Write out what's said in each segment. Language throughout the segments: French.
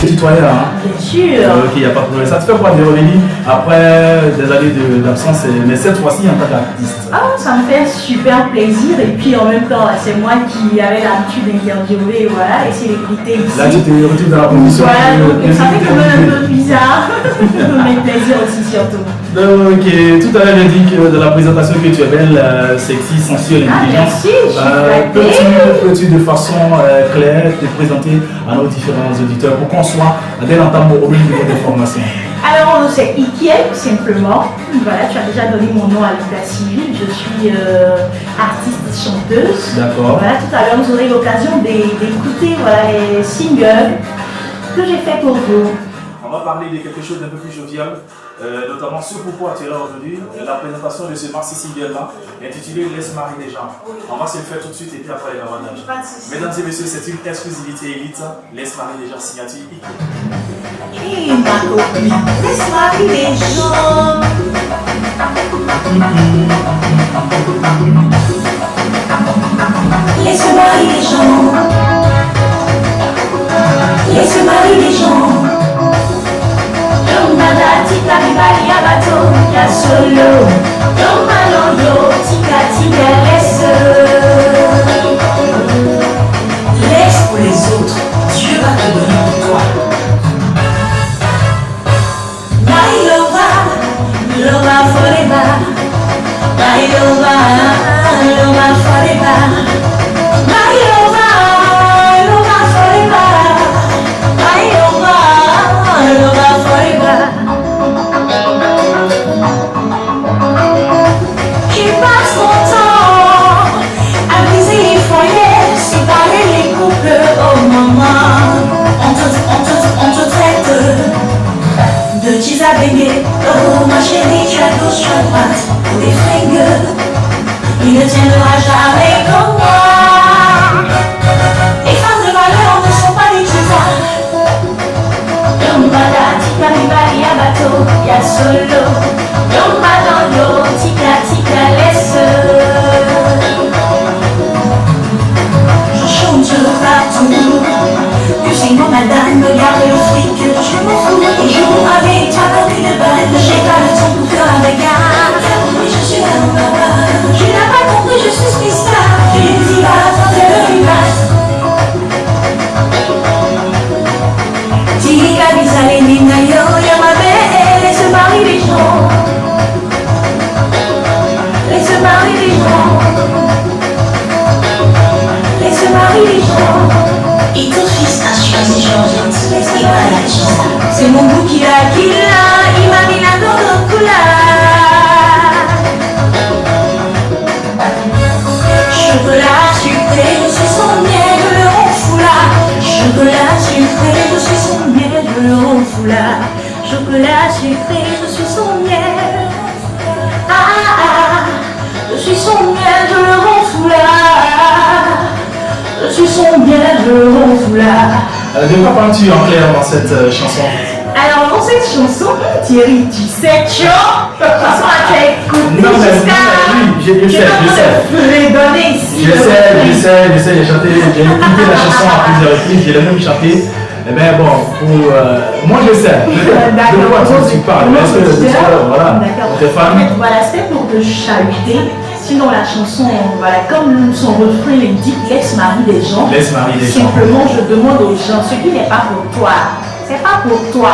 tutoyer, hein? Bien sûr. Ok, il n'y a pas de problème. Ça te fait quoi de revenir après des années d'absence, mais cette fois-ci en tant qu'artiste? Ah, ça me fait super plaisir. Et puis en même temps, c'est moi qui avais l'habitude d'interviewer, voilà, les célébrités ici. Là, tu te retrouves dans la position. Voilà, donc ça fait quand même un peu bizarre. Mais plaisir aussi, surtout. Ok, tout à l'heure, j'ai dit que de la présentation que tu es belle, sexy, sensuelle et intelligente. Merci, je suis Peux-tu de façon claire te présenter à nos différents auditeurs pour qu'on soit dès l'entame au même niveau d'information? Alors, c'est Ikiel, simplement. Voilà, tu as déjà donné mon nom à l'état civil. Je suis artiste chanteuse. D'accord. Voilà, tout à l'heure, vous aurez l'occasion d'écouter voilà, les singles que j'ai fait pour vous. On va parler de quelque chose d'un peu plus jovial, notamment ce pourquoi tu es là aujourd'hui, la présentation de ce maxi single-là, intitulé Laisse Marie des gens. On va se le faire tout de suite et puis après les avantages. Mesdames et messieurs, c'est une exclusivité élite. Laisse Marie des gens, signature Ikiel. Et ma copine, laisse Marie des gens. Laisse Marie des gens. Laisse Marie des gens. Yomada tika ribali ya bato ya solo. Yomalo yo tika tika laisse. Laisse pour les autres, Dieu va te donner pour toi. My lover forever. My lover forever. My lover forever. My lover forever. Qui passe son temps à briser les foyers, séparer les couples, oh maman. On te traite de Tizabégué. Oh ma chérie, tu as gauche, tu as droite, pour des fringues. Il ne tiendra jamais comme moi. Les femmes de valeur ne sont pas des tutoirs. Yombada, tika ribali ya bato, ya solo. Yombada, yo, tika tika laisse. Je chante partout. Tu sais moi madame, regarde le fric, je m'en fous. Et je vous avec toi comme une balle. J'ai pas le temps pour faire un bagarre. Oui, je suis un papa. Tu n'as pas compris, je suis spécial. Tu dis pas, toi tu le rival. Tika bizale nina yo, yamabe, laisse Marie les gens. Laisse Marie les gens. Laisse Marie les gens. Et ton fils a choisi Georgette, il va aller chanter. C'est mon goût qui l'a, il m'a mis la gomme couleur. Chocolat sucré, je suis son miel, je le rends foulard. Chocolat sucré, je suis son miel, je le rends foulard. Chocolat sucré, je suis son miel. Ah ah ah, je suis son miel, je le rends foulard. Je suis son miel, je le rends foulard. De quoi parles-tu en clair dans cette chanson? Alors dans cette chanson, Thierry, tu sais, chanson à tu as écouté Oui, je sais. ici. Je sais, j'ai chanté, j'ai écouté la chanson à plusieurs reprises, j'ai même chanté. Eh bien bon, pour, moi je sais de quoi tu parles. Est-ce que voilà, tes fans? Voilà, c'était pour te chahuter. Sinon la chanson, voilà, comme son refrain l'indique, laisse Marie des gens. Laisse Marie des gens. Simplement, je demande aux gens, ce qui n'est pas pour toi, c'est pas pour toi.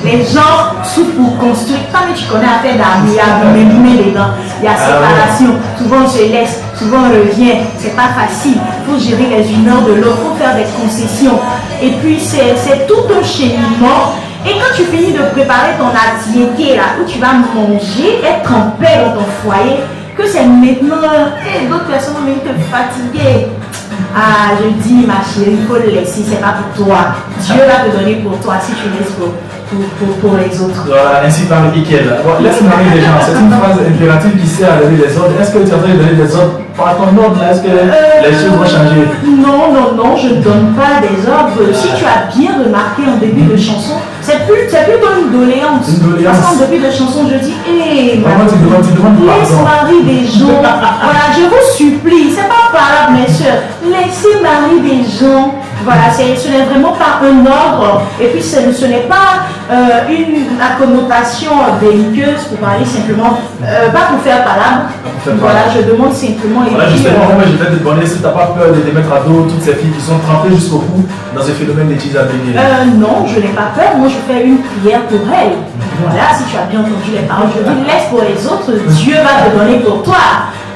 Les gens souffrent pour construire. Comme tu connais à faire d'amis, il y a les dents, il y a séparation. Souvent on se laisse, souvent on revient. C'est pas facile. Il faut gérer les humeurs de l'autre, il faut faire des concessions. Et puis c'est tout un cheminement. Et quand tu finis de préparer ton attiéké là, où tu vas manger, être en paix dans ton foyer, que c'est maintenant, d'autres personnes vont te fatiguer. Ah, je dis ma chérie, il faut le laisser, c'est pas pour toi. Dieu va te donner pour toi si tu laisses pour les autres. Voilà, ainsi parle Ikiel. Bon, laisse Marie les gens, c'est une phrase impérative qui sert à donner des ordres. Est-ce que tu es en train de donner des ordres par ton ordre? Est-ce que les choses vont changer? Non, je ne donne pas des ordres. Si tu as bien remarqué en début de chanson, c'est plutôt une doléance. Parce qu'en début de chanson, je dis, tu demandes laisse Marie des gens. Voilà, je vous supplie, c'est pas parable, mes soeurs. laissez marier des gens. Voilà, ce n'est vraiment pas un ordre. Et puis ce n'est pas la connotation belliqueuse pour parler simplement, pas pour faire palabre. Voilà, je demande simplement. Voilà, justement, moi je vais te demander si tu n'as pas peur de les mettre à dos toutes ces filles qui sont trempées jusqu'au cou dans ce phénomène d'utilisabilité. Non, je n'ai pas peur. Moi, je fais une prière pour elles. Voilà, si tu as bien entendu les paroles, je dis laisse pour les autres, Dieu va te donner pour toi.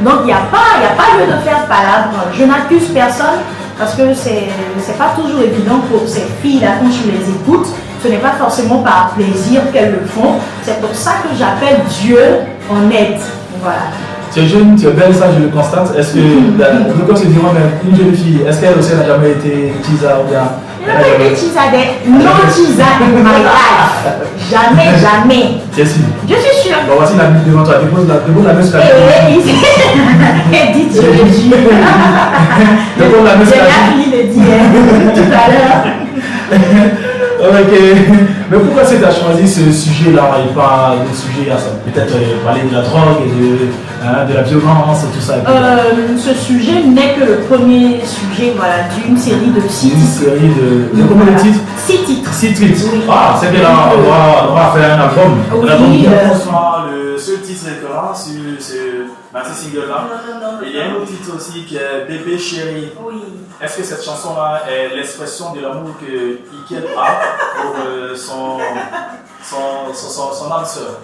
Donc, il n'y a pas lieu de faire palabre. Je n'accuse personne parce que c'est pas toujours évident pour ces filles-là quand tu les écoutes. Ce n'est pas forcément par plaisir qu'elles le font. C'est pour ça que j'appelle Dieu en aide. Voilà. Tu es jeune, tu es belle, ça je le constate. Est-ce que, nous se dirons, une jeune fille, est-ce qu'elle aussi n'a jamais été tisa ou bien? Elle n'a jamais été tisa in my life. Jamais. Tu es sûr? Je suis sûre. Bon, voici la Bible devant toi. Dépose la main sur la Bible. Elle dit Dieu. Dépose la main sur la Bible. J'ai fini de dire tout à l'heure. Ok, mais pourquoi tu as choisi ce sujet-là et pas le sujet, peut-être parler de la drogue et de la violence et tout ça? Ce sujet n'est que le premier sujet d'une série de 6 titres. Une série de combien de titres? 6 titres. 6 titres. Oui. Ah, c'est bien là, on va faire un album. Oui, Un album le seul titre récurrent sur ce single-là. Non. Et il y a un autre titre aussi qui est Bébé Chéri. Oui. Est-ce que cette chanson-là est l'expression de l'amour que Ikel a pour son âme sœur?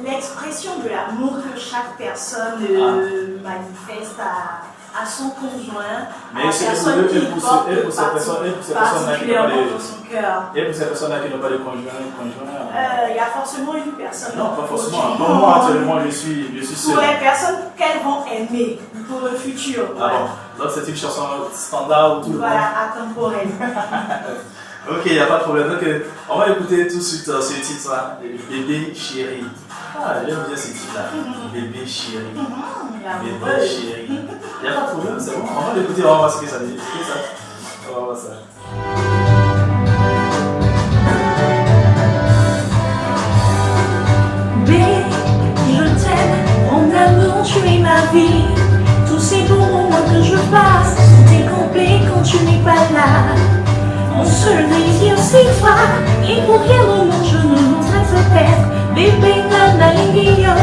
L'expression de l'amour que chaque personne manifeste à son conjoint, mais c'est pour ces personnes-là qui n'ont pas de conjoint. Il y a forcément une personne. Non, pas forcément. Non, moi actuellement je suis seul. Pour les personnes qu'elles vont aimer pour le futur. Voilà. Donc c'est une chanson standard ou tout. Voilà, atemporelle. Ok, il n'y a pas de problème. Donc on va écouter tout de suite ce titre-là, Bébé Chéri. Ah, j'aime bien ce titre-là. Bébé Chéri. Bébé Chéri. Il n'y a pas de problème, c'est bon. On va l'écouter, on va voir ce que ça dit. On va voir ça. Bébé, je t'aime, mon amour, tu es ma vie. Tous ces bons moments que je passe sont incomplets quand tu n'es pas là. Mon seul désir c'est toi, et pour quel moment je ne voudrais te perdre. Bébé, nana, linguio,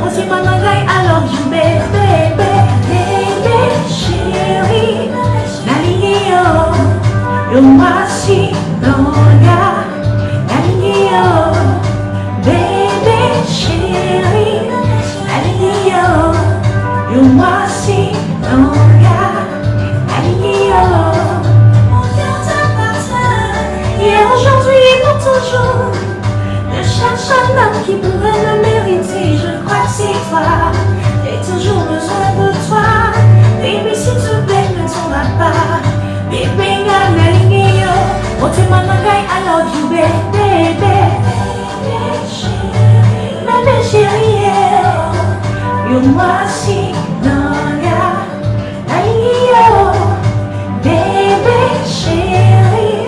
on s'y managaï, I love you, bébé, bébé, chérie, nalinguio, yo masi, noya, nalinguio, bébé, chérie, nalinguio, yo masi, noya, nalinguio. Et aujourd'hui et pour toujours, je cherche un homme qui pourrait le mériter. Je crois que c'est toi, j'ai toujours besoin de toi. Baby, s'il te plaît, ne t'en vas pas. Baby, gana linguio, oh t'es ma mangai, I love you, baby, bébé chérie, yo moi si, non, ya, linguio, bébé chérie.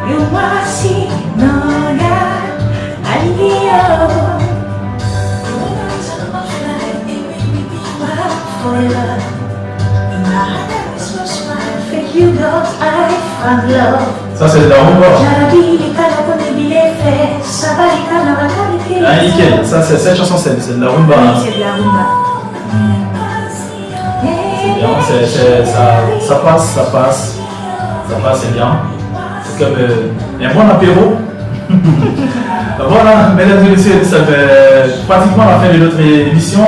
You want see no God, I need you. Forever, thank you God, I found love. Ça c'est de la rumba. Ah nickel, ça c'est cette chanson c'est de la rumba. Oui, c'est de la rumba. C'est bien, ça passe, c'est bien. C'est comme un bon apéro. Voilà, mesdames et messieurs, ça fait pratiquement la fin de notre émission.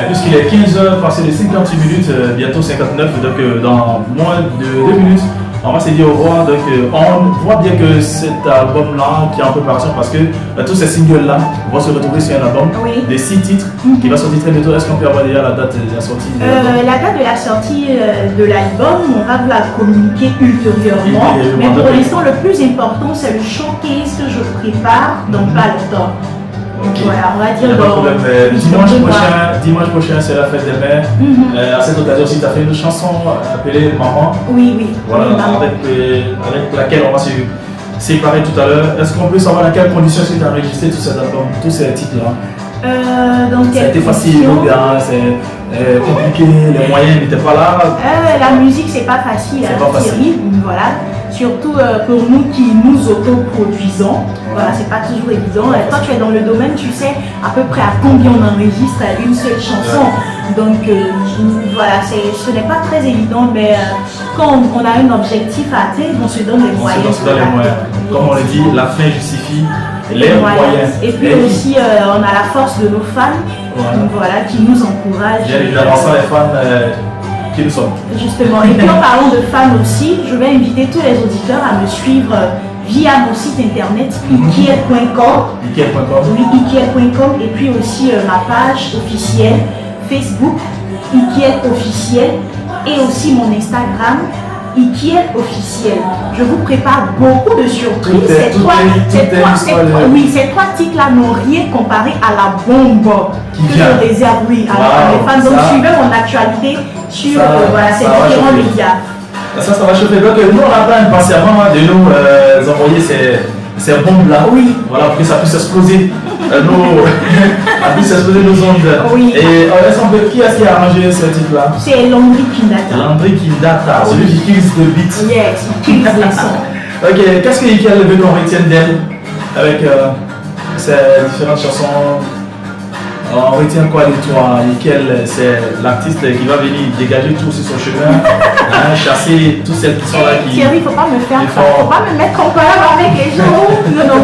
Puisqu'il est 15h passé de 58 minutes, bientôt 59, donc dans moins de 2 minutes, on va se dire au revoir. Donc on voit bien que cet album-là qui est un peu parti parce que tous ces singles-là vont se retrouver sur un album de 6 titres qui va sortir très bientôt. Est-ce qu'on peut avoir déjà la date de la sortie de l'album? La date de la sortie de l'album, on va vous la communiquer ultérieurement. Mais pour l'instant, le plus important, c'est le showcase que je prépare dans pas longtemps. Okay. Voilà, on va dire dimanche prochain, c'est la fête des mères. À cette occasion aussi, tu as fait une chanson appelée Maman. Oui. Voilà, avec laquelle on va se séparer tout à l'heure. Est-ce qu'on peut savoir dans quelles conditions est-ce que tu as enregistré tous ces albums, tous ces titres-là? Donc, ça a été facile ou bien compliqué, les moyens n'étaient pas là. La musique, c'est pas facile, C'est pas facile. Thierry, voilà. Surtout pour nous qui nous autoproduisons, voilà, c'est pas toujours évident. Toi, tu es dans le domaine, tu sais à peu près à combien on enregistre une seule chanson. Donc voilà, ce n'est pas très évident, mais quand on a un objectif à atteindre, on se donne les moyens. On se donne les moyens. Comme on le dit, la fin justifie les moyens. Et puis aussi, on a la force de nos fans, voilà, qui nous encouragent. Bien évidemment, sans les fans qui nous sommes. Justement. Et puis en parlant de fans aussi, je vais inviter tous les auditeurs à me suivre via mon site internet ikiel.com. Oui, ikiel.com. Et puis aussi ma page officielle Facebook, Ikiel officiel, et aussi mon Instagram, Ikiel officiel. Je vous prépare beaucoup de surprises. Ces trois titres-là n'ont rien comparé à la bombe que je réserve à mes fans. Donc suivez mon actualité sur ces différents médias. Ça va chauffer. Donc nous on attend impatiemment de nous envoyer ces bombes-là. Oui. Voilà, pour que ça puisse exploser. Nos ondes. Oui. Et qui est-ce qui a arrangé ce titre-là? C'est Landry Kindata. Landry Kindata, celui qui kills the beat. Yes, il kills les sons. Ok, qu'est-ce que Ikiel veut qu'on retienne d'elle avec ces différentes chansons? On retient quoi de toi? Ikiel, c'est l'artiste qui va venir dégager tout sur son chemin, chasser toutes celles qui sont là. Thierry, il ne faut pas me faire ça, il ne faut pas me mettre en colère avec les gens. Non.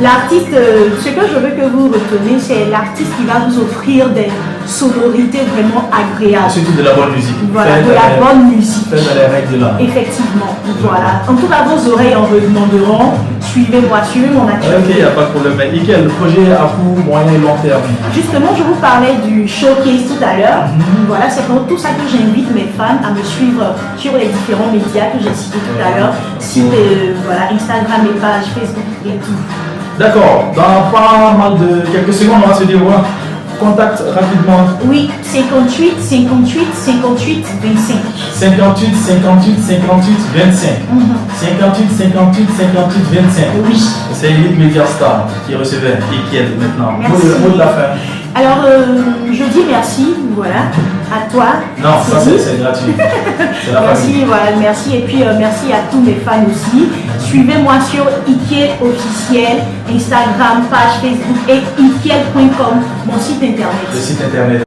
L'artiste, ce que je veux que vous reteniez, c'est l'artiste qui va vous offrir des sonorités vraiment agréables. Surtout de la bonne musique. Voilà, de la bonne musique. Faites dans les règles de l'art. Effectivement, voilà. En tout cas, vos oreilles en redemanderont. Suivez-moi, suivez mon actualité. Ok, il n'y a pas de problème. Mais Ikiel, le projet à court, moyen et long terme. Justement, je vous parlais du showcase tout à l'heure. Voilà, c'est pour tout ça que j'invite mes fans à me suivre sur les différents médias que j'ai cités tout à l'heure. Site, voilà, Instagram et page Facebook et tout. D'accord, dans pas mal de quelques secondes, on va se dire, contact rapidement. Oui, 58 58 58 25. 58 58 58 25. 58 58 58 25. Oui. C'est Elite Media Star qui recevait Ikiel maintenant. Mot de la fin. Alors, je dis merci, voilà, à toi. Non, ça c'est gratuit. Merci, voilà, merci. Et puis merci à tous mes fans aussi. Suivez-moi sur Ikiel officiel, Instagram, page Facebook et ikiel.com, mon site internet. Le site internet.